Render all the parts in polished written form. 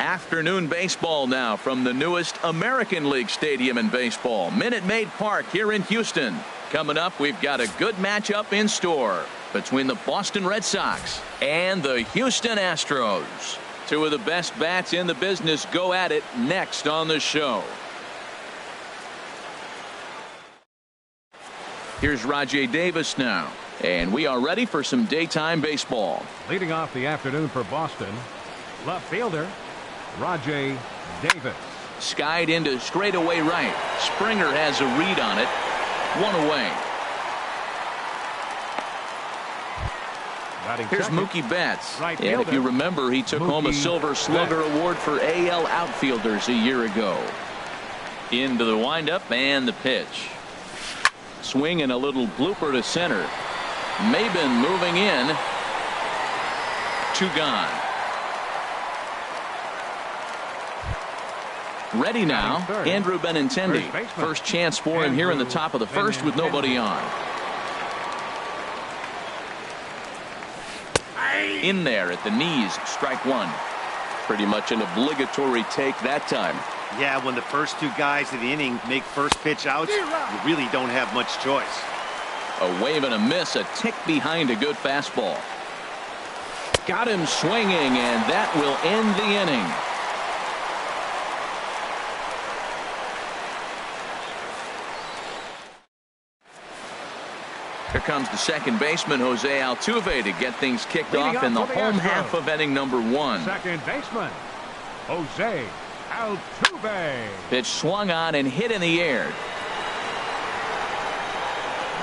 Afternoon baseball now from the newest American League stadium in baseball, Minute Maid Park here in Houston. Coming up, we've got a good matchup in store between the Boston Red Sox and the Houston Astros. Two of the best bats in the business go at it next on the show. Here's Rajay Davis now, and we are ready for some daytime baseball. Leading off the afternoon for Boston, left fielder Rajay Davis. Skied into straightaway right. Springer has a read on it. One away. Here's Mookie Betts. Right and if you remember, he took home a Silver Slugger Award for AL outfielders a year ago. Into the windup and the pitch. Swing and a little blooper to center. Maben moving in. Two gone. Ready now, Andrew Benintendi. First chance for him here in the top of the first with nobody on. In there at the knees, strike one. Pretty much an obligatory take that time. Yeah, when the first two guys of the inning make first pitch outs, you really don't have much choice. A wave and a miss, a tick behind a good fastball. Got him swinging, and that will end the inning. Here comes the second baseman, Jose Altuve, to get things kicked off in the home half of inning number one. Second baseman, Jose Altuve. Pitch swung on and hit in the air.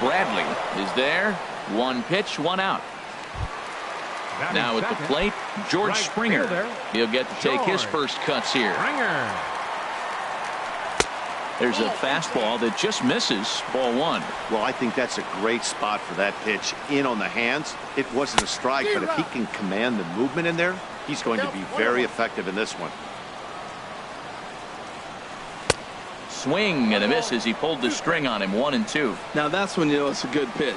Bradley is there. One pitch, one out. Now at the plate, George Springer. He'll get to take his first cuts here. There's a fastball that just misses. Ball one. Well, I think that's a great spot for that pitch. In on the hands. It wasn't a strike, but if he can command the movement in there, he's going to be very effective in this one. Swing and a miss as he pulled the string on him. 1-2. Now that's when you know it's a good pitch.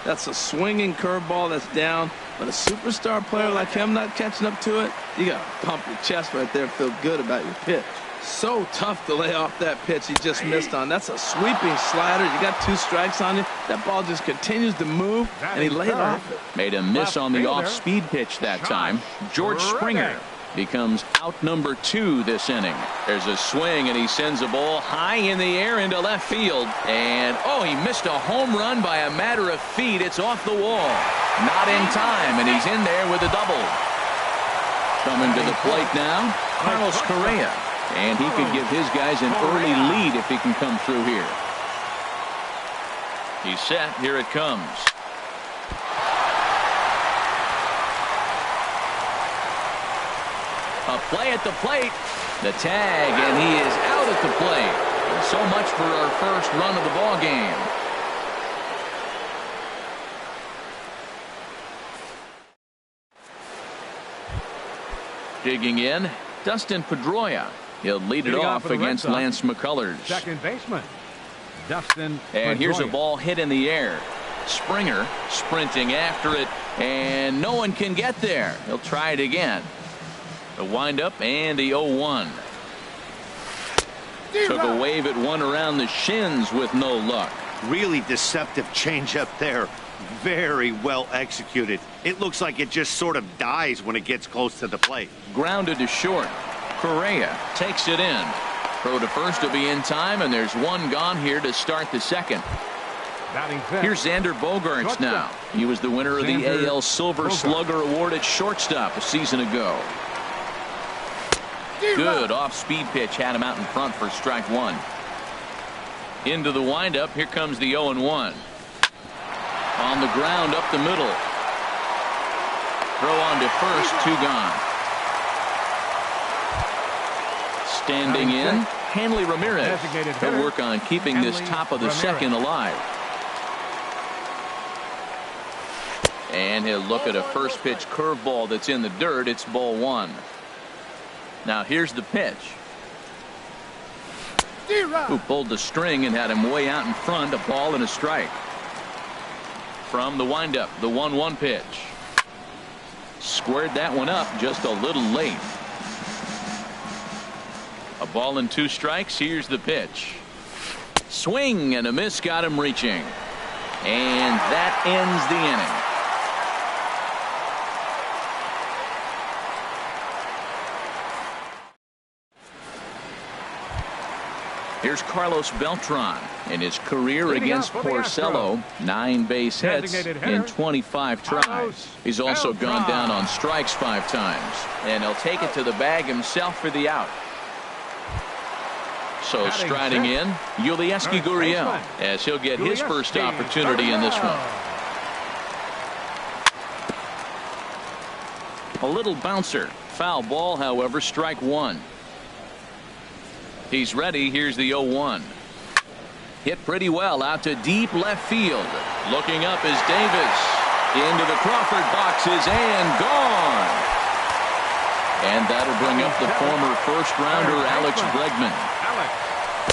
That's a swinging curveball that's down. But a superstar player like him not catching up to it, you got to pump your chest right there and feel good about your pitch. So tough to lay off that pitch he just missed on. That's a sweeping slider. You got two strikes on you. That ball just continues to move, and he laid off it. Made a miss on the off-speed pitch that time. George Springer becomes out number 2 this inning. There's a swing, and he sends a ball high in the air into left field. And, oh, he missed a home run by a matter of feet. It's off the wall. Not in time, and he's in there with a double. Coming to the plate now, Carlos Correa. And he could give his guys an early lead if he can come through here. He's set. Here it comes. A play at the plate. The tag, and he is out at the plate. So much for our first run of the ball game. Digging in, Dustin Pedroia. He'll lead it off against Lance McCullers. Second baseman, Dustin And Pedroia. here's a ball hit in the air. Springer sprinting after it, and no one can get there. He'll try it again. The windup and the 0-1. Took a wave at one around the shins with no luck. Really deceptive changeup there. Very well executed. It looks like it just sort of dies when it gets close to the plate. Grounded to short. Correa takes it in. Throw to first to be in time, and there's one gone here to start the second. Here's Xander Bogaerts now. He was the winner of the AL Silver Slugger Award at shortstop a season ago. Good off-speed pitch had him out in front for strike one. Into the windup. Here comes the 0-1. On the ground up the middle. Throw on to first. Two gone. Standing in, Hanley Ramirez. He'll work on keeping this top of the second alive. And he'll look at a first pitch curveball that's in the dirt. It's ball one. Now here's the pitch. Who pulled the string and had him way out in front. A ball and a strike. From the windup, the 1-1 pitch. Squared that one up just a little late. A ball and 2 strikes. Here's the pitch. Swing and a miss, got him reaching. And that ends the inning. Here's Carlos Beltran in his career against Porcello. 9 base hits in 25 tries. He's also gone down on strikes 5 times. And he'll take it to the bag himself for the out. So striding in, Yulieski Gurriel, as he'll get his first opportunity in this one. A little bouncer. Foul ball, however, strike 1. He's ready. Here's the 0-1. Hit pretty well out to deep left field. Looking up is Davis. Into the Crawford boxes and gone. And that'll bring up the former first-rounder Alex Bregman.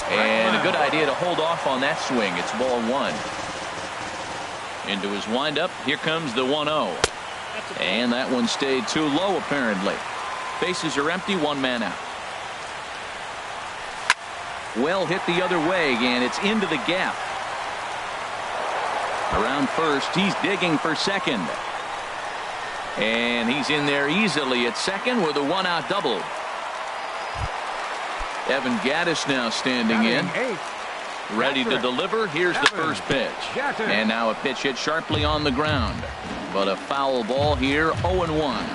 And a good idea to hold off on that swing. It's ball 1. Into his windup. Here comes the 1-0. And that one stayed too low, apparently. Bases are empty. 1 man out. Well hit the other way, and it's into the gap. Around first, he's digging for second. And he's in there easily at second with a 1-out double. Evan Gattis now standing in. Ready to deliver. Here's the first pitch. And now a pitch hit sharply on the ground. But a foul ball here, 0-1.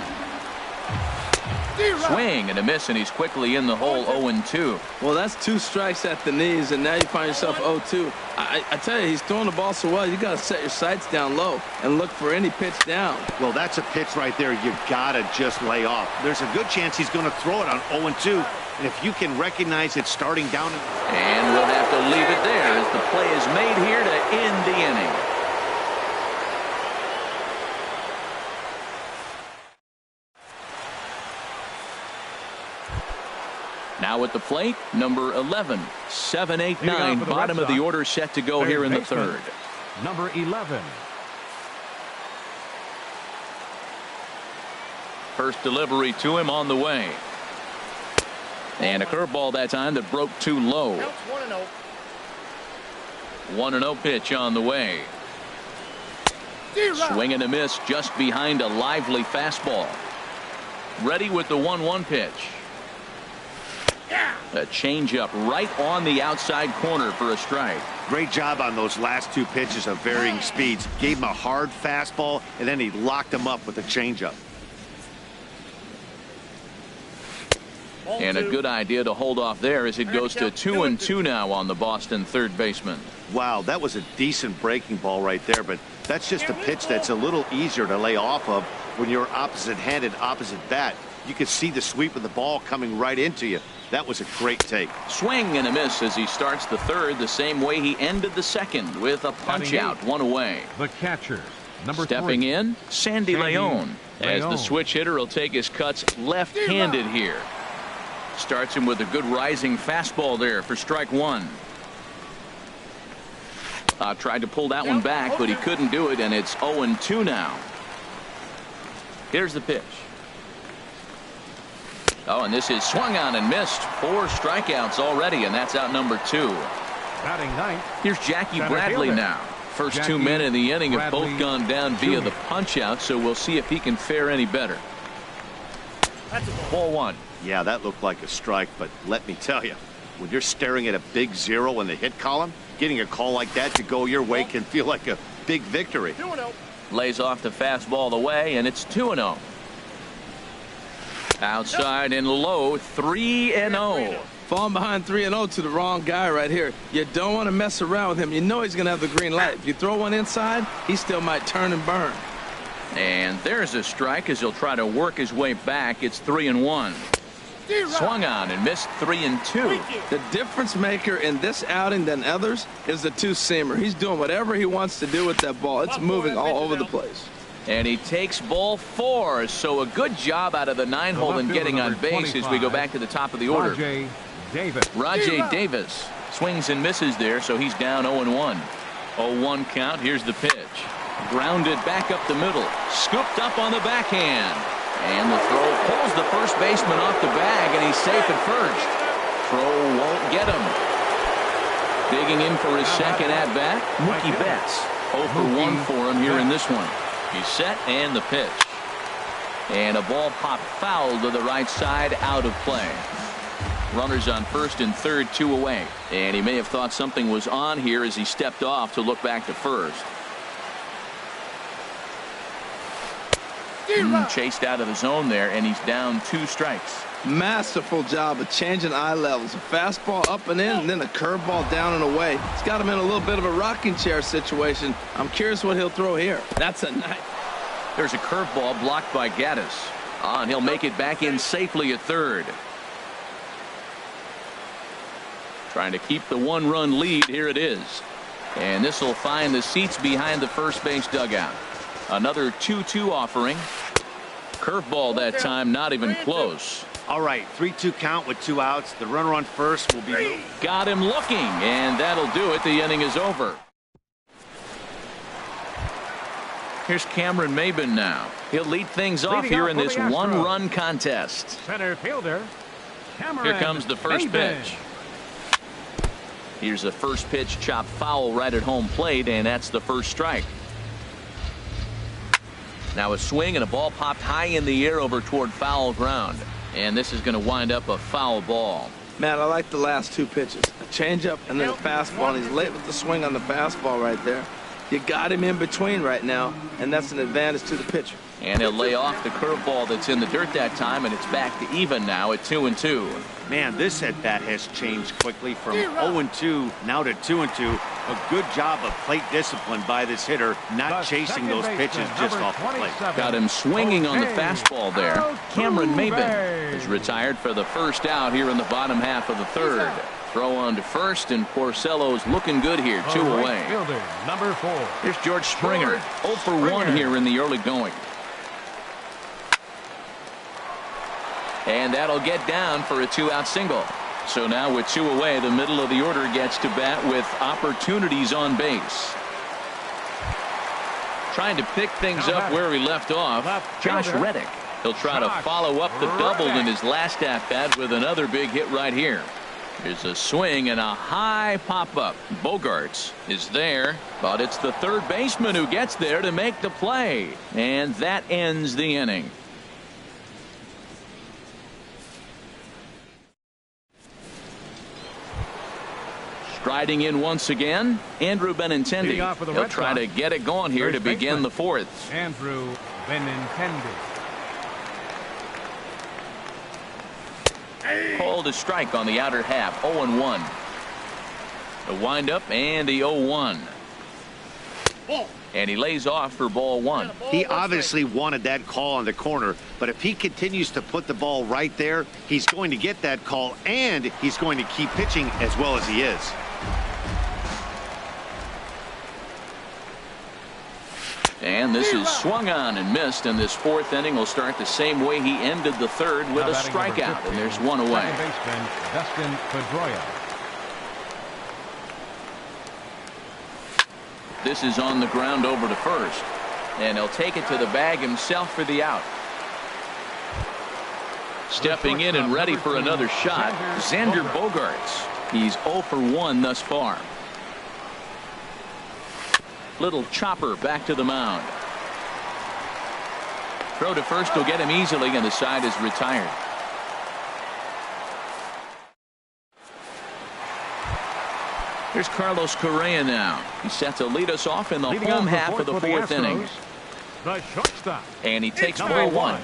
Swing and a miss, and he's quickly in the hole. 0-2. Well, that's 2 strikes at the knees, and now you find yourself 0-2. I tell you, he's throwing the ball so well, you got to set your sights down low and look for any pitch down. Well, that's a pitch right there you got to just lay off. There's a good chance he's going to throw it on 0-2, and if you can recognize it starting down. And we'll have to leave it there as the play is made here to end the inning. Now at the plate, number 11, 7-8-9, bottom of the order, set to go here in the 3rd. Number 11. First delivery to him on the way. And a curveball that time that broke too low. 1-0 pitch on the way. Swing and a miss just behind a lively fastball. Ready with the 1-1 pitch. A changeup right on the outside corner for a strike. Great job on those last 2 pitches of varying speeds. Gave him a hard fastball, and then he locked him up with a changeup. And a good idea to hold off there as it goes to 2-2 now on the Boston third baseman. Wow, that was a decent breaking ball right there, but that's just a pitch that's a little easier to lay off of when you're opposite-handed, opposite bat. You could see the sweep of the ball coming right into you. That was a great take. Swing and a miss as he starts the 3rd the same way he ended the 2nd with a punch out, 1 away. The catcher, number Stepping 3. in, Sandy Leon, as the switch hitter will take his cuts left-handed here. Starts him with a good rising fastball there for strike 1. Tried to pull that one back, but he couldn't do it, and it's 0-2 now. Here's the pitch. Oh, and this is swung on and missed. 4 strikeouts already, and that's out number 2. Batting 9th. Here's Jackie Bradley now. First 2 men in the inning have both gone down via the punch out, so we'll see if he can fare any better. Ball 1. Yeah, that looked like a strike, but let me tell you, when you're staring at a big 0 in the hit column, getting a call like that to go your way can feel like a big victory. 2-0. Lays off the fastball away, and it's 2-0. Outside and low, 3-0. Falling behind 3-0 to the wrong guy right here. You don't want to mess around with him. You know he's going to have the green light. If you throw one inside, he still might turn and burn. And there's a strike as he'll try to work his way back. It's 3-1. Swung on and missed 3-2. The difference maker in this outing than others is the 2-seamer. He's doing whatever he wants to do with that ball. It's moving all over the place. And he takes ball 4. So a good job out of the 9-hole in getting on base as we go back to the top of the order. Rajay Davis swings and misses there, so he's down 0-1. 0-1 count. Here's the pitch. Grounded back up the middle. Scooped up on the backhand. And the throw pulls the first baseman off the bag, and he's safe at first. Digging in for his second at-bat, Mookie Betts. 0 for 1 for him here in this one. He's set and the pitch. And a ball popped foul to the right side, out of play. Runners on first and third, 2 away. And he may have thought something was on here as he stepped off to look back to first. Chased out of the zone there, and he's down 2 strikes. Masterful job of changing eye levels. A fastball up and in, and then a curveball down and away. It's got him in a little bit of a rocking chair situation. I'm curious what he'll throw here. That's a nice. There's a curveball blocked by Gaddis. And he'll make it back in safely at third. Trying to keep the 1-run lead. Here it is. And this will find the seats behind the first base dugout. Another 2-2 offering. Curveball that time, not even close. All right, 3-2 count with 2 outs. The runner on first will be. Got him looking, and that'll do it. The inning is over. Here's Cameron Maybin now. He'll lead things off here in this 1-run contest. Center fielder, Cameron. Here comes the first pitch. Here's a first pitch chopped foul right at home plate, and that's the first strike. Now a swing and a ball popped high in the air over toward foul ground. And this is going to wind up a foul ball. Man, I like the last 2 pitches. A changeup and then a fastball. And he's late with the swing on the fastball right there. You got him in between right now, and that's an advantage to the pitcher. And he'll lay off the curveball that's in the dirt that time, and it's back to even now at 2-2. Man, this at-bat has changed quickly from 0-2 now to 2-2. A good job of plate discipline by this hitter, not chasing those pitches just off the plate. Got him swinging on the fastball there. Cameron Maybin is retired for the first out here in the bottom half of the third. Throw on to first, and Porcello's looking good here, 2 away. Fielder, number 4. Here's George Springer, 0 for 1 here in the early going. And that'll get down for a 2-out single. So now with 2 away, the middle of the order gets to bat with opportunities on base. Trying to pick things up where he left off, Josh Reddick. He'll try to follow up the double in his last at-bat with another big hit right here. There's a swing and a high pop-up. Bogarts is there, but it's the third baseman who gets there to make the play. And that ends the inning. Striding in once again, Andrew Benintendi. He'll try to get it going here to begin the 4th. Andrew Benintendi. Called a strike on the outer half. 0-1. The windup and the 0-1. And he lays off for ball 1. He obviously wanted that call on the corner, but if he continues to put the ball right there, he's going to get that call, and he's going to keep pitching as well as he is. And this is swung on and missed, and this 4th inning will start the same way he ended the 3rd with a strikeout, and there's 1 away. Second baseman, Dustin Pedroia. This is on the ground over to first, and he'll take it to the bag himself for the out. Stepping in and ready for another shot, Xander Bogarts. He's 0 for 1 thus far. Little chopper back to the mound. Throw to first will get him easily, and the side is retired. Here's Carlos Correa now. He's set to lead us off in the home half of the 4th inning. The shortstop. And he takes ball 1.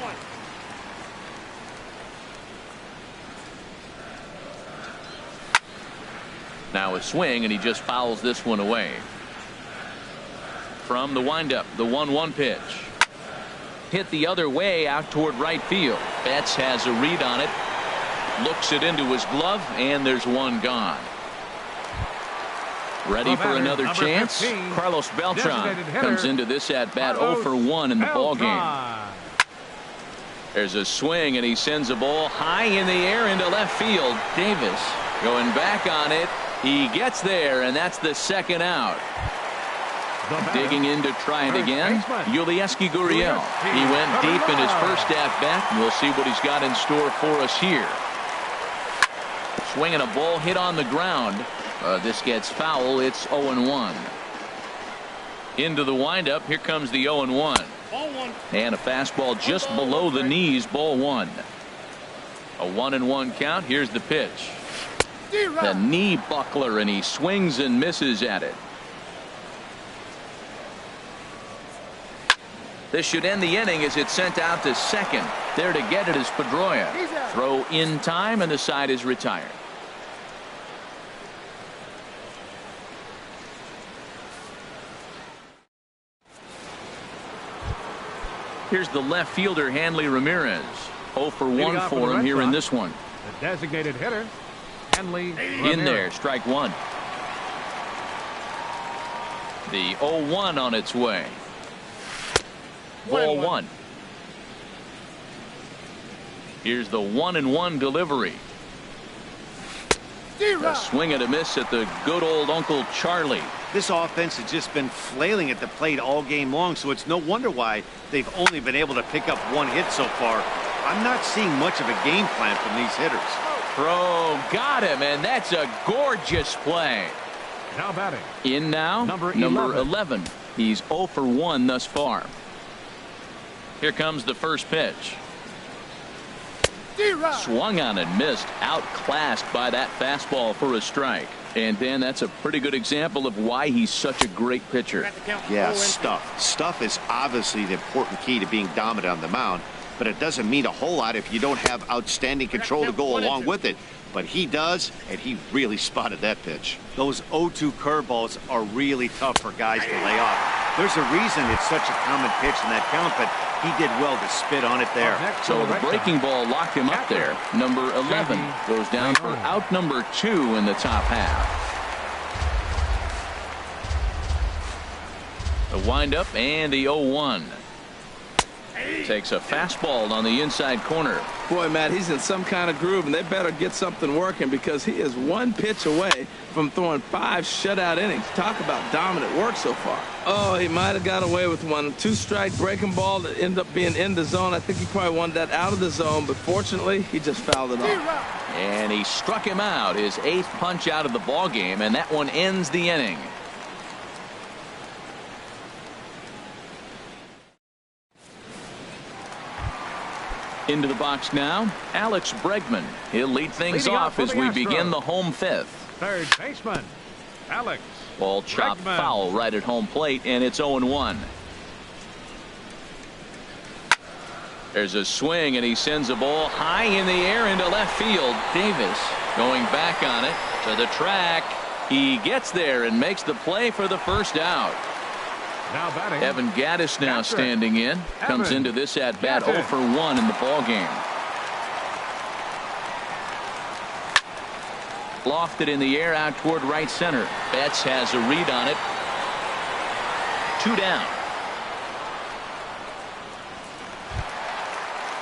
Now a swing, and he just fouls this one away. From the windup, the 1-1 pitch. Hit the other way out toward right field. Betts has a read on it. Looks it into his glove, and there's 1 gone. Ready for another chance? 15, Carlos Beltran comes into this at-bat 0 for 1 in the ballgame. There's a swing, and he sends a ball high in the air into left field. Davis going back on it. He gets there, and that's the 2nd out. Digging in to try it again, Yulieski Gurriel. He went deep in his first at-bat, and we'll see what he's got in store for us here. Swinging a ball hit on the ground. This gets foul. It's 0-1. Into the windup. Here comes the 0-1. And a fastball just below the knees. Ball one. A 1-1 count. Here's the pitch. The knee buckler, and he swings and misses at it. This should end the inning as it's sent out to second. There to get it is Pedroia. Throw in time, and the side is retired. Here's the left fielder, Hanley Ramirez. 0 for 1 for him here in this one. The designated hitter, Hanley Ramirez. In there, strike one. The 0-1 on its way. Ball one. Here's the 1-1 delivery. A swing and a miss at the good old Uncle Charlie. This offense has just been flailing at the plate all game long, so it's no wonder why they've only been able to pick up one hit so far. I'm not seeing much of a game plan from these hitters. Throw, got him, and that's a gorgeous play. Now batting. In now, number 11. He's 0 for 1 thus far. Here comes the first pitch. Swung on and missed. Outclassed by that fastball for a strike. And Dan, that's a pretty good example of why he's such a great pitcher. Yeah, stuff is obviously the important key to being dominant on the mound, but it doesn't mean a whole lot if you don't have outstanding control to go along with it. But he does, and he really spotted that pitch. Those 0-2 curveballs are really tough for guys to lay off. There's a reason it's such a common pitch in that count, but he did well to spit on it there. So the breaking ball locked him up there. Number 11 goes down for out number 2 in the top half. The windup and the 0-1. Takes a fastball on the inside corner. Boy, Matt, he's in some kind of groove, and they better get something working because he is one pitch away from throwing 5 shutout innings. Talk about dominant work so far. Oh, he might have got away with one. 2-strike breaking ball that ended up being in the zone. I think he probably wanted that out of the zone, but fortunately, he just fouled it off. And he struck him out, his 8th punch out of the ball game, and that one ends the inning. Into the box now, Alex Bregman. He'll lead things off as we begin the home 5th. Third baseman, Alex. Ball chopped foul right at home plate, and it's 0-1. There's a swing, and he sends a ball high in the air into left field. Davis going back on it to the track. He gets there and makes the play for the first out. Now batting. Evan Gaddis now standing in. Comes into this at bat 0 for 1 in the ball game. Lofted in the air out toward right center. Betts has a read on it. 2 down.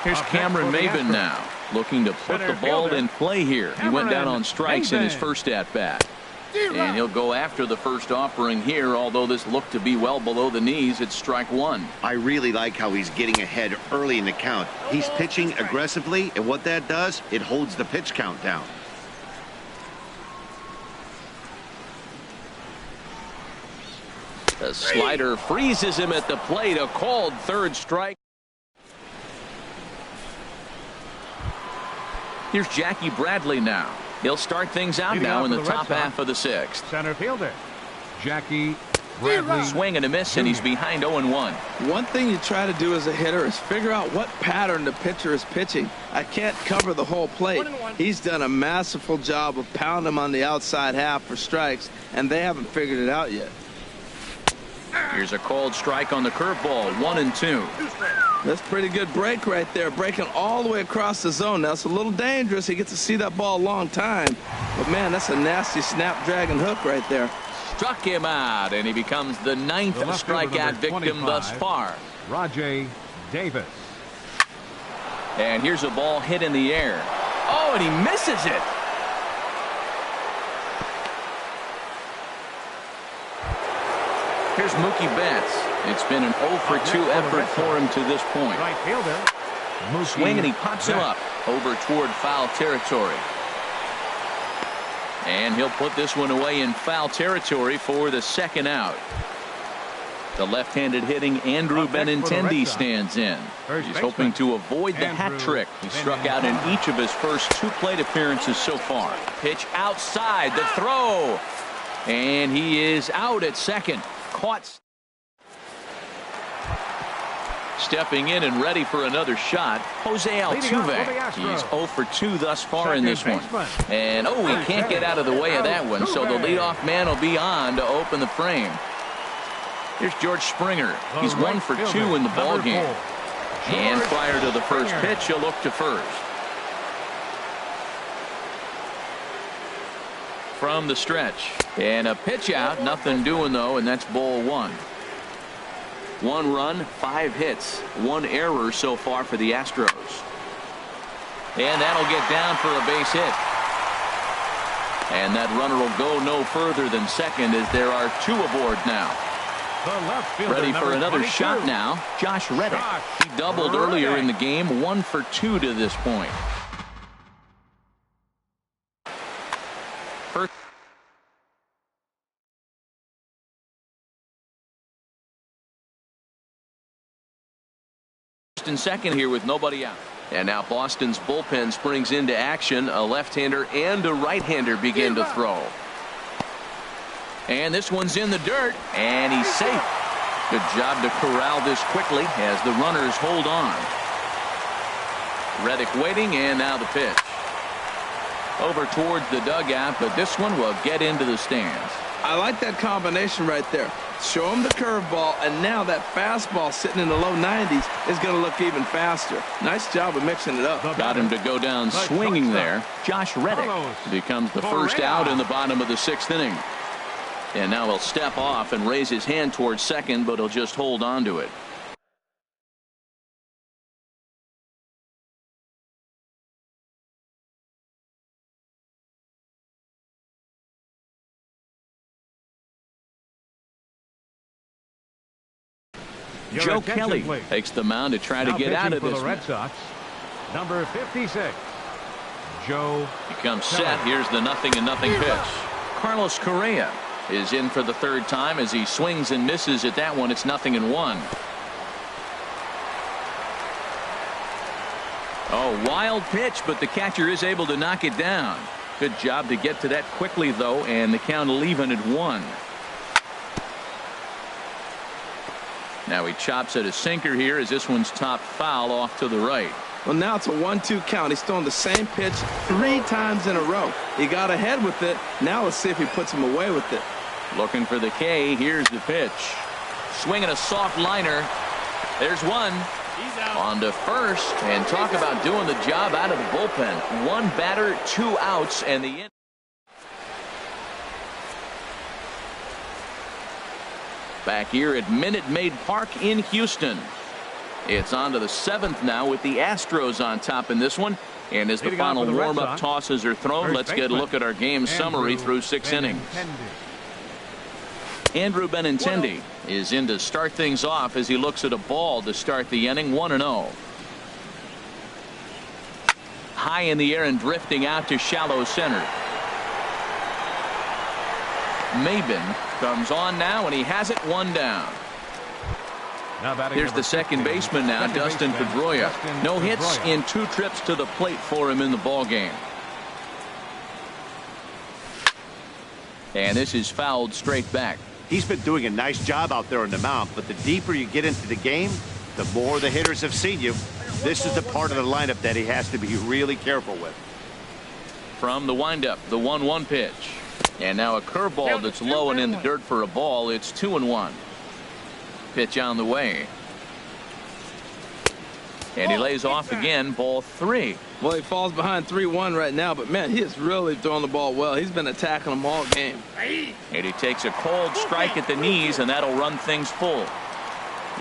Here's Cameron Maben now, looking to put the ball in play here. He went down on strikes in his first at bat. And he'll go after the first offering here, although this looked to be well below the knees. It's strike one. I really like how he's getting ahead early in the count. He's pitching aggressively, and what that does, it holds the pitch count down. The slider freezes him at the plate. A called third strike. Here's Jackie Bradley now. He'll start things out now in the top half of the 6th. Center fielder, Jackie Bradley. Swing and a miss, and he's behind 0-1. One thing you try to do as a hitter is figure out what pattern the pitcher is pitching. I can't cover the whole plate. He's done a masterful job of pounding him on the outside half for strikes, and they haven't figured it out yet. Here's a called strike on the curveball. 1-2. That's pretty good break right there, breaking all the way across the zone. Now it's a little dangerous. He gets to see that ball a long time, but man, that's a nasty snapdragon hook right there. Struck him out, and he becomes the 9th strikeout victim thus far. Rajay Davis. And here's a ball hit in the air. Oh, and he misses it. Here's Mookie Betts. It's been an 0 for 2 effort for him to this point. Right fielder, Swing, and he pops him up over toward foul territory. And he'll put this one away in foul territory for the second out. The left-handed hitting Andrew Benintendi stands in. He's hoping to avoid the hat trick. He struck out in each of his first 2 plate appearances so far. Pitch outside, the throw. And he is out at second. Caught. Stepping in and ready for another shot, Jose Altuve. He's 0 for 2 thus far in this one. And he can't get out of the way of that one, so the leadoff man will be on to open the frame. Here's George Springer. He's 1 for 2 in the ball game. And prior to the first pitch, he'll look to first. From the stretch. And a pitch out, nothing doing though, and that's ball 1. 1 run, 5 hits, 1 error so far for the Astros. And that'll get down for a base hit. And that runner will go no further than second as there are 2 aboard now. Ready for another shot now, Josh Reddick. He doubled earlier in the game, 1 for 2 to this point. First and second here with nobody out. And now Boston's bullpen springs into action. A left-hander and a right-hander begin to throw. And this one's in the dirt, and he's safe. Good job to corral this quickly as the runners hold on. Reddick waiting, and now the pitch. Over towards the dugout, but this one will get into the stands. I like that combination right there. Show him the curveball, and now that fastball sitting in the low 90s is going to look even faster. Nice job of mixing it up. Got him to go down swinging there. Josh Reddick becomes the first out in the bottom of the 6th inning. And now he'll step off and raise his hand towards second, but he'll just hold on to it. Joe Kelly takes the mound to try to get out of this one. Red Sox, number 56, Joe. He comes set. Here's the 0-0 pitch. Carlos Correa is in for the 3rd time as he swings and misses at that one. It's 0-1. Oh, wild pitch, but the catcher is able to knock it down. Good job to get to that quickly, though, and the count will even at 1. Now he chops at a sinker here as this one's top foul off to the right. Well, now it's a 1-2 count. He's throwing the same pitch 3 times in a row. He got ahead with it. Now let's see if he puts him away with it. Looking for the K. Here's the pitch. Swinging a soft liner. There's one. He's out. On to first. And talk about doing the job out of the bullpen. 1 batter, 2 outs, and the end. Back here at Minute Maid Park in Houston. It's on to the 7th now with the Astros on top in this one. And as the final warm-up tosses are thrown, let's get a look at our game summary through 6 innings. Andrew Benintendi is in to start things off as he looks at a ball to start the inning. 1-0. High in the air and drifting out to shallow center. Maben comes on now, and he has it 1 down. Here's the second baseman now, Dustin Pedroia. No hits in 2 trips to the plate for him in the ball game. And this is fouled straight back. He's been doing a nice job out there on the mound, but the deeper you get into the game, the more the hitters have seen you. This is the part of the lineup that he has to be really careful with. From the windup, the 1-1 pitch. And now a curveball that's low and in the dirt for a ball. It's 2-1. Pitch on the way. And he lays off again. Ball 3. Well, he falls behind 3-1 right now, but man, he is really throwing the ball well. He's been attacking them all game. And he takes a cold strike at the knees, and that'll run things full.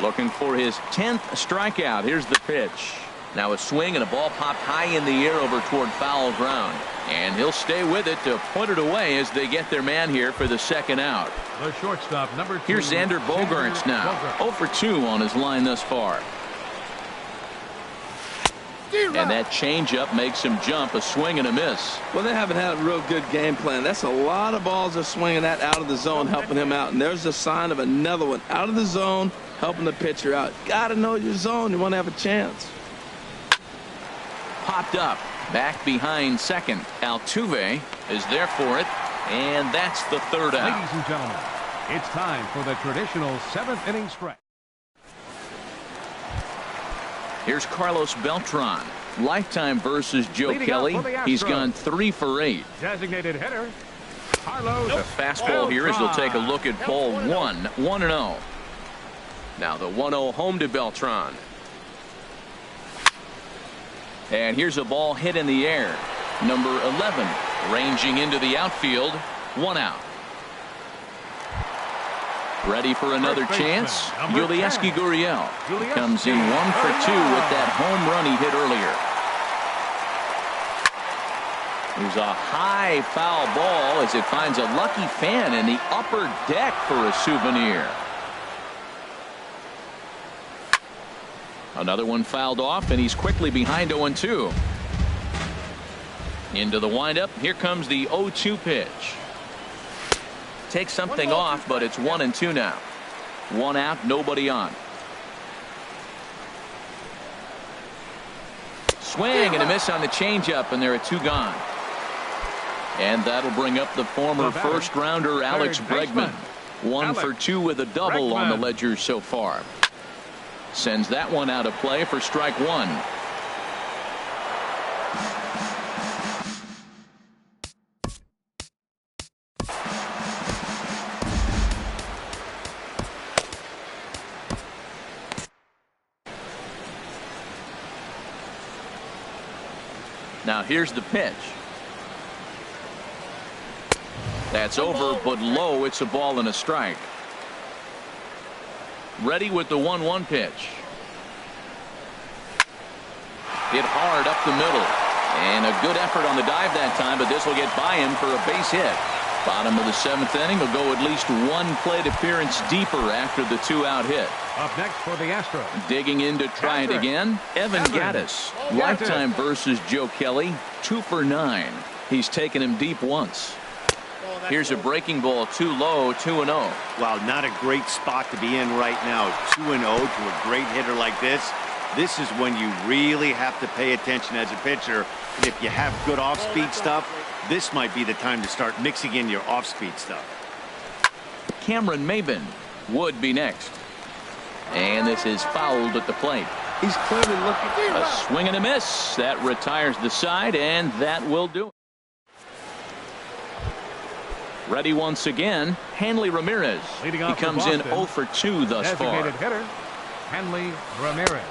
Looking for his 10th strikeout. Here's the pitch. Now a swing and a ball popped high in the air over toward foul ground. And he'll stay with it to put it away as they get their man here for the 2nd out. The shortstop, number 2. Here's Xander Bogaerts now. 0 for 2 on his line thus far. And that changeup makes him jump. A swing and a miss. Well, they haven't had a real good game plan. That's a lot of balls they're swinging at out of the zone, helping him out. And there's a sign of another one out of the zone, helping the pitcher out. Got to know your zone. You want to have a chance. Popped up. Back behind second. Altuve is there for it. And that's the third out. Ladies and gentlemen, it's time for the traditional 7th inning stretch. Here's Carlos Beltran. Lifetime versus Joe Kelly. He's gone 3 for 8. Designated hitter, Carlos. The fastball here as they'll take a look at ball 1. 1-0. Now the 1-0 home to Beltran. And here's a ball hit in the air. Number 11 ranging into the outfield. 1 out. Ready for another chance. Yulieski Gurriel comes in 1 for 2 with that home run he hit earlier. There's a high foul ball as it finds a lucky fan in the upper deck for a souvenir. Another one fouled off, and he's quickly behind 0-2. Into the windup. Here comes the 0-2 pitch. Takes something off, but it's 1-2 now. 1 out, nobody on. Swing and a miss on the changeup, and there are 2 gone. And that'll bring up the former first-rounder Alex Bregman. 1 for 2 with a double on the ledger so far. Sends that one out of play for strike 1. Now here's the pitch. That's over, but low. It's a ball and a strike. Ready with the 1-1 pitch. Hit hard up the middle. And a good effort on the dive that time, but this will get by him for a base hit. Bottom of the 7th inning will go at least 1 plate appearance deeper after the 2-out hit. Up next for the Astros. Digging in to try it again. Evan Gattis. Lifetime versus Joe Kelly. 2 for 9. He's taken him deep once. Here's a breaking ball too low. 2-0. Wow, not a great spot to be in right now. 2-0 to a great hitter like this. This is when you really have to pay attention as a pitcher. And if you have good off-speed stuff, this might be the time to start mixing in your off-speed stuff. Cameron Maybin would be next. And this is fouled at the plate. He's clearly looking. A swing and a miss. That retires the side, and that will do it. Ready once again, Hanley Ramirez. He comes in 0 for 2 thus far. Designated hitter, Hanley Ramirez.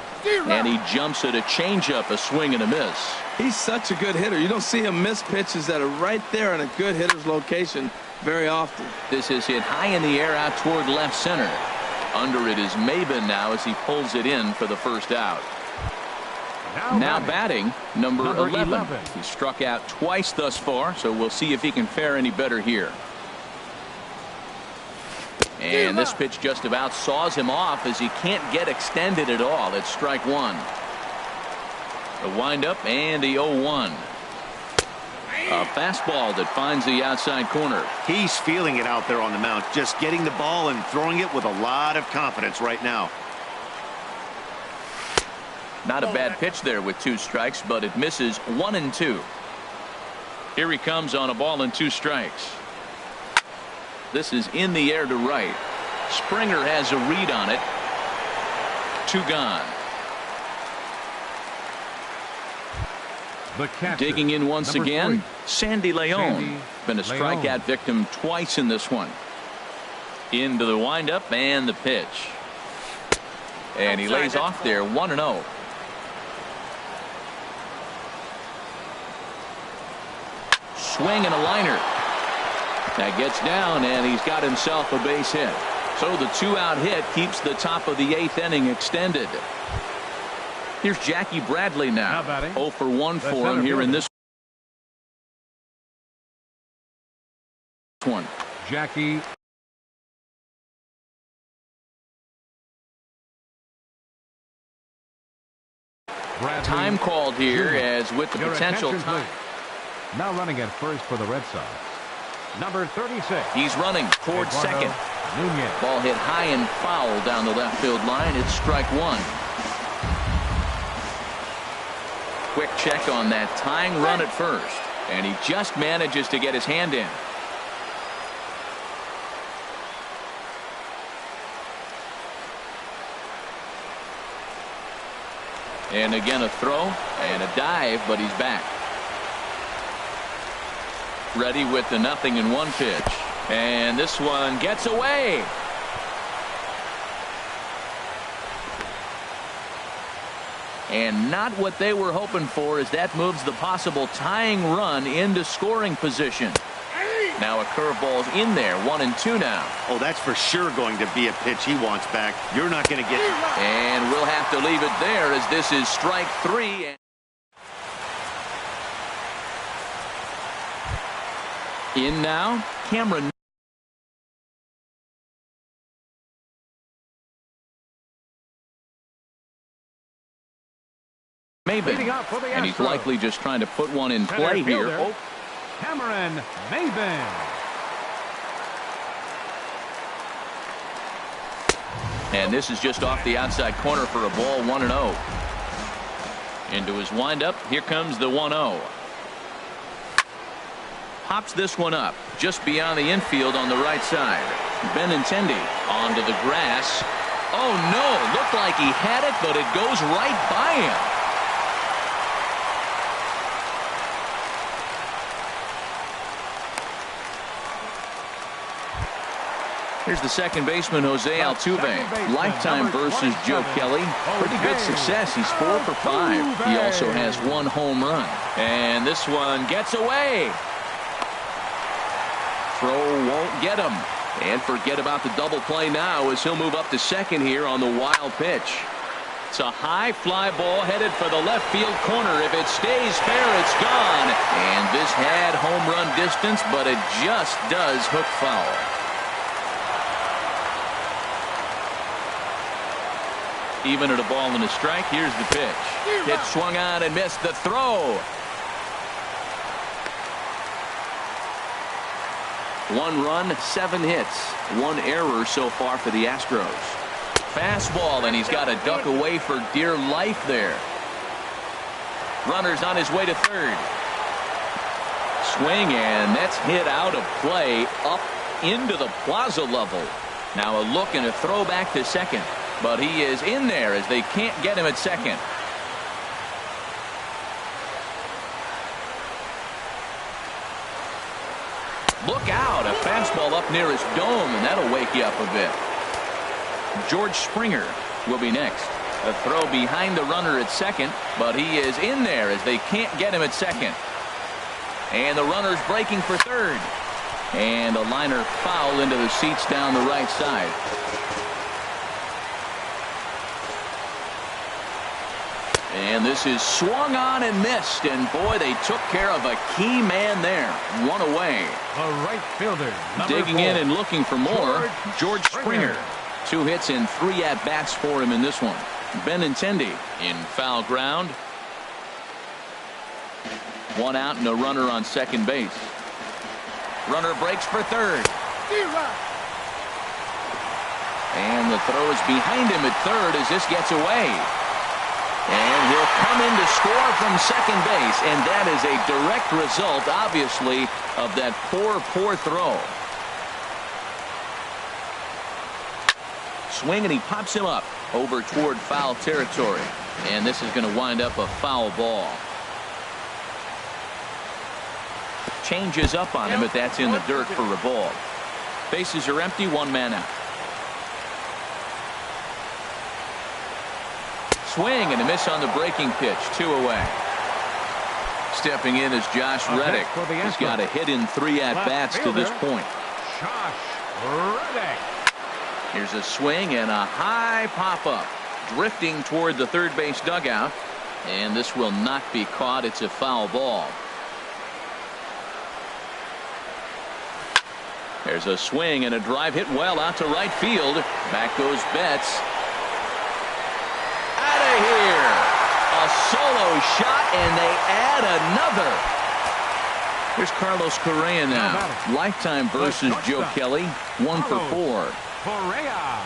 And he jumps at a changeup, a swing and a miss. He's such a good hitter. You don't see him miss pitches that are right there in a good hitter's location very often. This is hit high in the air out toward left center. Under it is Maybin now as he pulls it in for the first out. Now batting, number 11. He struck out twice thus far, so we'll see if he can fare any better here. And this pitch just about saws him off as he can't get extended at all. It's strike 1. The windup and the 0-1. A fastball that finds the outside corner. He's feeling it out there on the mound, just getting the ball and throwing it with a lot of confidence right now. Not a bad pitch there with 2 strikes, but it misses 1-2. Here he comes on a ball and 2 strikes. This is in the air to right. Springer has a read on it. 2 gone. Digging in once again, Sandy Leon. Been a strikeout victim twice in this one. Into the windup and the pitch. And he lays off there. 1-0. Swing and a liner. That gets down, and he's got himself a base hit. So the 2-out hit keeps the top of the 8th inning extended. Here's Jackie Bradley now. 0 for 1 for him here in this one. Jackie. Time called here as with the potential time. Now running at first for the Red Sox, number 36. He's running towards second. Ball hit high and foul down the left field line. It's strike one. Quick check on that tying run at first, and he just manages to get his hand in. And again a throw and a dive, but he's back. Ready with the 0-1 pitch. And this one gets away. And not what they were hoping for, as that moves the possible tying run into scoring position. Now a curveball's in there, 1-2 now. Oh, that's for sure going to be a pitch he wants back. You're not going to get. And we'll have to leave it there, as this is strike three. In now, Cameron. Maben. And he's likely just trying to put one in play here. Oh. Cameron Maben. And this is just off the outside corner for a ball, 1-0. Into his windup. Here comes the 1-0. Pops this one up just beyond the infield on the right side. Benintendi onto the grass. Oh no, looked like he had it, but it goes right by him. Here's the second baseman, Jose Altuve. Lifetime versus Joe Kelly. Pretty good success. He's 4 for 5. He also has 1 home run. And this one gets away. Throw won't get him. And forget about the double play now, as he'll move up to second here on the wild pitch. It's a high fly ball headed for the left field corner. If it stays fair, it's gone. And this had home run distance, but it just does hook foul. Even at a ball and a strike, here's the pitch. Pitch swung on and missed. The throw. 1 run, 7 hits, 1 error so far for the Astros. Fastball, and he's got to duck away for dear life there. Runner's on his way to third. Swing, and that's hit out of play up into the plaza level. Now a look and a throw back to second. But he is in there, as they can't get him at second. Look out, a fastball up near his dome, and that'll wake you up a bit. George Springer will be next. A throw behind the runner at second, but he is in there, as they can't get him at second. And the runner's breaking for third. And a liner foul into the seats down the right side. And this is swung on and missed, and boy, they took care of a key man there. 1 away. The right fielder, digging 4. In and looking for more, George Springer. 2 hits and 3 at-bats for him in this one. Benintendi in foul ground. 1 out and a runner on second base. Runner breaks for third. And the throw is behind him at third as this gets away. And he'll come in to score from second base, and that is a direct result, obviously, of that poor throw. Swing, and he pops him up over toward foul territory. And this is going to wind up a foul ball. Changes up on him, but that's in the dirt for a ball. Bases are empty, 1 man out. Swing and a miss on the breaking pitch. 2 away. Stepping in is Josh Reddick. He's got a hit in 3 at-bats to this point. Josh Reddick. Here's a swing and a high pop-up. Drifting toward the third base dugout. And this will not be caught. It's a foul ball. There's a swing and a drive hit well out to right field. Back goes Betts. Out of here. A A solo shot, and they add another. Here's Carlos Correa now. Lifetime versus Joe Kelly. 1 for 4. Correa.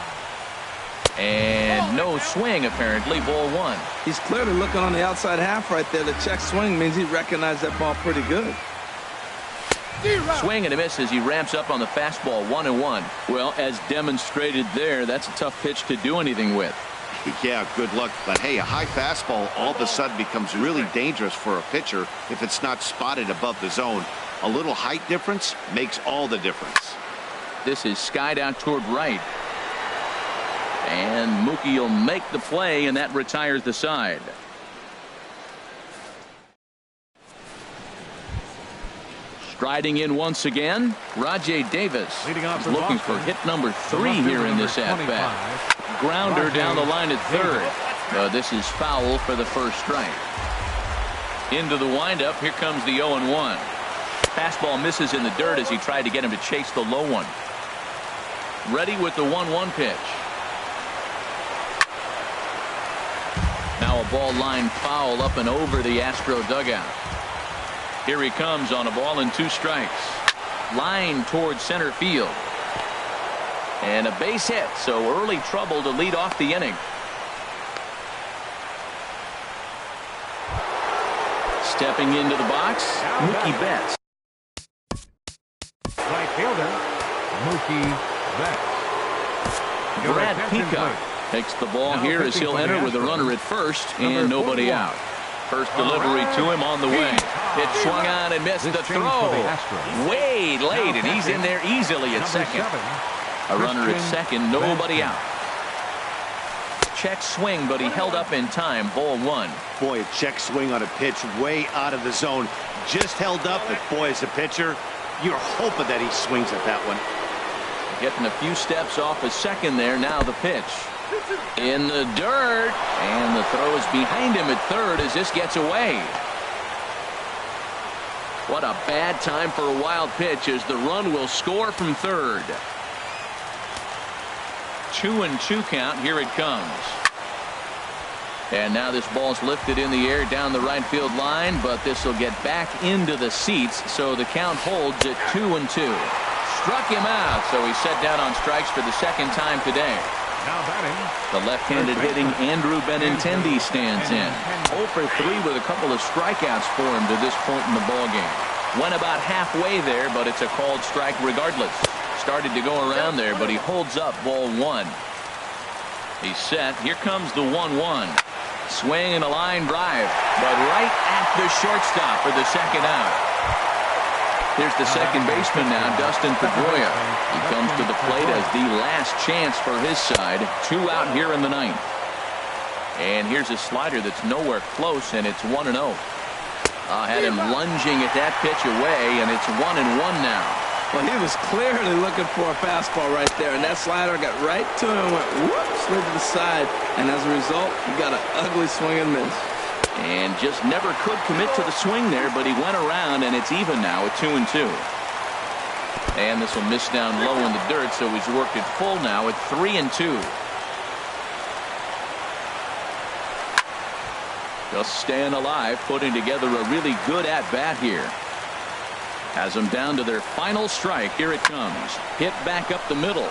And no swing, apparently. Ball 1. He's clearly looking on the outside half right there. The check swing means he recognized that ball pretty good. Swing and a miss as he ramps up on the fastball. 1-1. Well, as demonstrated there, that's a tough pitch to do anything with. Yeah, good luck. But hey, a high fastball all of a sudden becomes really dangerous for a pitcher if it's not spotted above the zone. A little height difference makes all the difference. This is skied out toward right. And Mookie will make the play, and that retires the side. Striding in once again, Rajay Davis is looking for hit number 3 here in this at-bat. Grounder down the line at third. This is foul for the first strike. Into the windup, here comes the 0-1. Fastball misses in the dirt as he tried to get him to chase the low one. Ready with the 1-1 pitch. Now a ball line foul up and over the Astro dugout. Here he comes on a ball and 2 strikes. Line towards center field. And a base hit, so early trouble to lead off the inning. Stepping into the box, Mookie Betts. Right fielder, Mookie Betts. Brad Peacock takes the ball here as he'll enter with a runner at first and nobody out. First delivery to him on the way. It swung on and missed the throw. Way late, and he's in there easily at second. A runner at second, nobody out. Check swing, but he held up in time. Ball 1. Boy, a check swing on a pitch way out of the zone. Just held up, but boy, as a pitcher, you're hoping that he swings at that one. Getting a few steps off a second there. Now the pitch. In the dirt, and the throw is behind him at third as this gets away. What a bad time for a wild pitch as the run will score from third. 2-2 count. Here it comes. And now this ball's lifted in the air down the right field line, but this will get back into the seats, so the count holds at 2-2. Struck him out, so he's set down on strikes for the second time today. Now batting, the left-handed hitting Andrew Benintendi stands in. 0 for 3 with a couple of strikeouts for him to this point in the ballgame. Went about halfway there, but it's a called strike regardless. Started to go around there, but he holds up. Ball 1. He's set. Here comes the 1-1. Swing and a line drive, but right at the shortstop for the second out. Here's the second baseman now, Dustin Pedroia. He comes to the plate as the last chance for his side. 2 out here in the 9th. And here's a slider that's nowhere close, and it's 1-0. Had him lunging at that pitch away, and it's 1-1 now. Well, he was clearly looking for a fastball right there, and that slider got right to him and went whoop, slid to the side, and as a result, he got an ugly swing and miss. And just never could commit to the swing there, but he went around, and it's even now at 2-2. And this will miss down low in the dirt, so he's worked it full now at 3-2. Just staying alive, putting together a really good at-bat here. Has them down to their final strike. Here it comes. Hit back up the middle.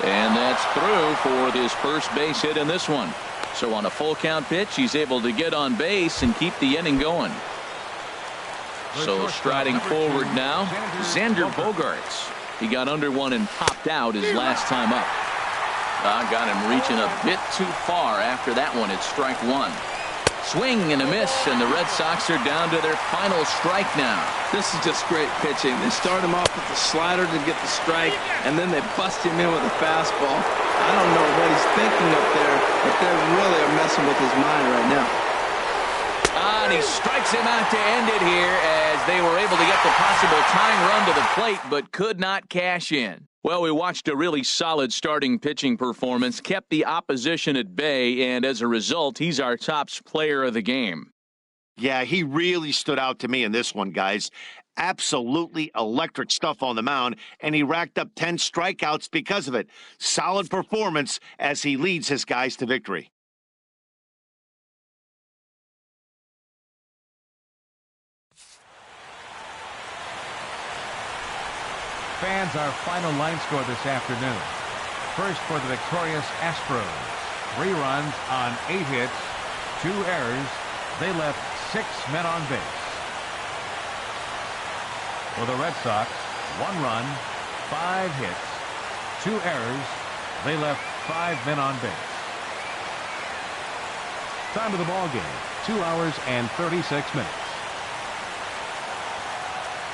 And that's through for his first base hit in this one. So on a full count pitch, he's able to get on base and keep the inning going. So striding forward now, Xander Bogaerts. He got under one and popped out his last time up. Got him reaching a bit too far after that one at strike 1. Swing and a miss, and the Red Sox are down to their final strike now. This is just great pitching. They start him off with the slider to get the strike, and then they bust him in with a fastball. I don't know what he's thinking up there, but they really are messing with his mind right now. And he strikes him out to end it here as they were able to get the possible tying run to the plate, but could not cash in. Well, we watched a really solid starting pitching performance, kept the opposition at bay, and as a result, he's our top player of the game. Yeah, he really stood out to me in this one, guys. Absolutely electric stuff on the mound, and he racked up 10 strikeouts because of it. Solid performance as he leads his guys to victory. Fans, our final line score this afternoon. First for the victorious Astros. 3 runs on 8 hits, 2 errors. They left 6 men on base. For the Red Sox, 1 run, 5 hits, 2 errors. They left 5 men on base. Time of the ball game, 2 hours and 36 minutes.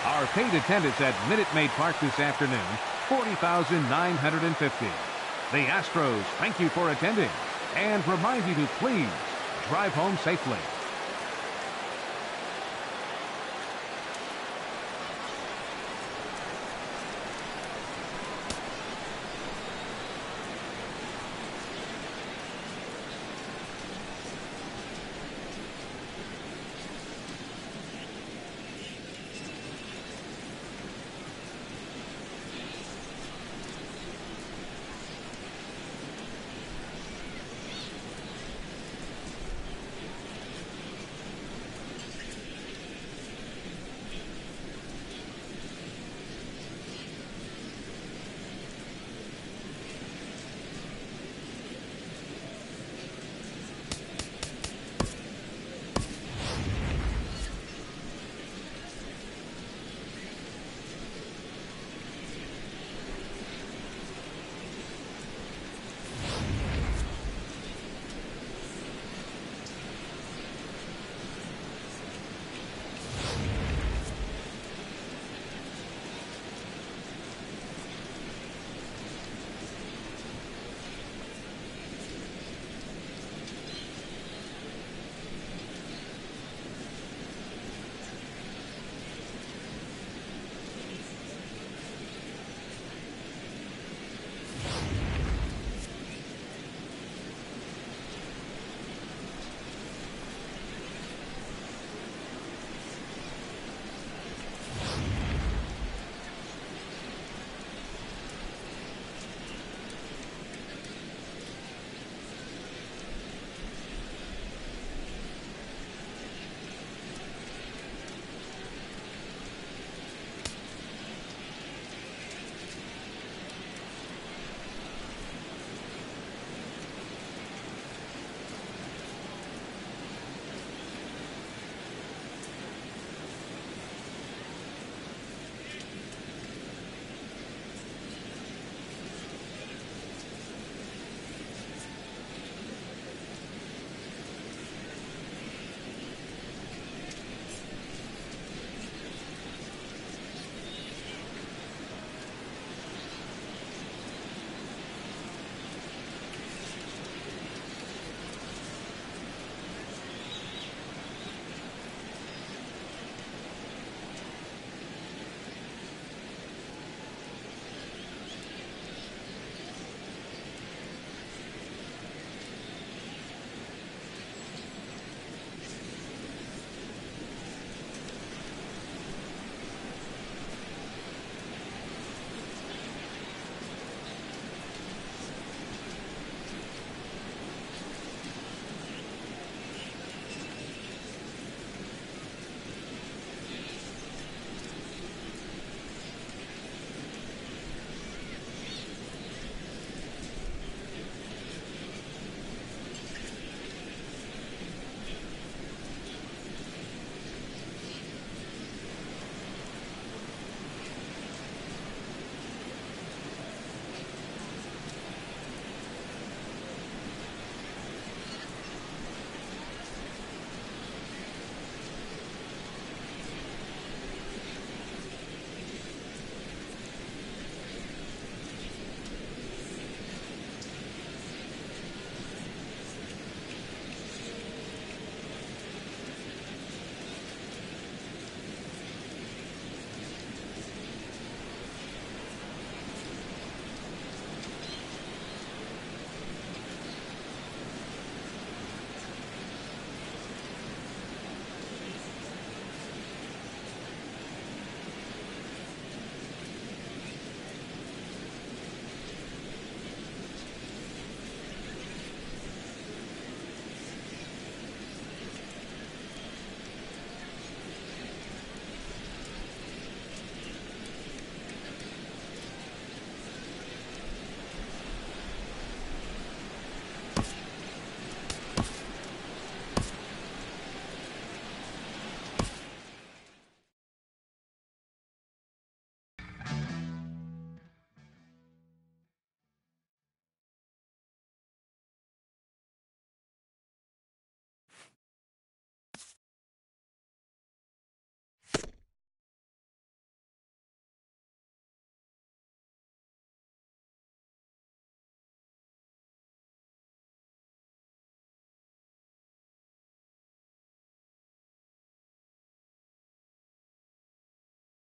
Our paid attendance at Minute Maid Park this afternoon, 40,950. The Astros thank you for attending and remind you to please drive home safely.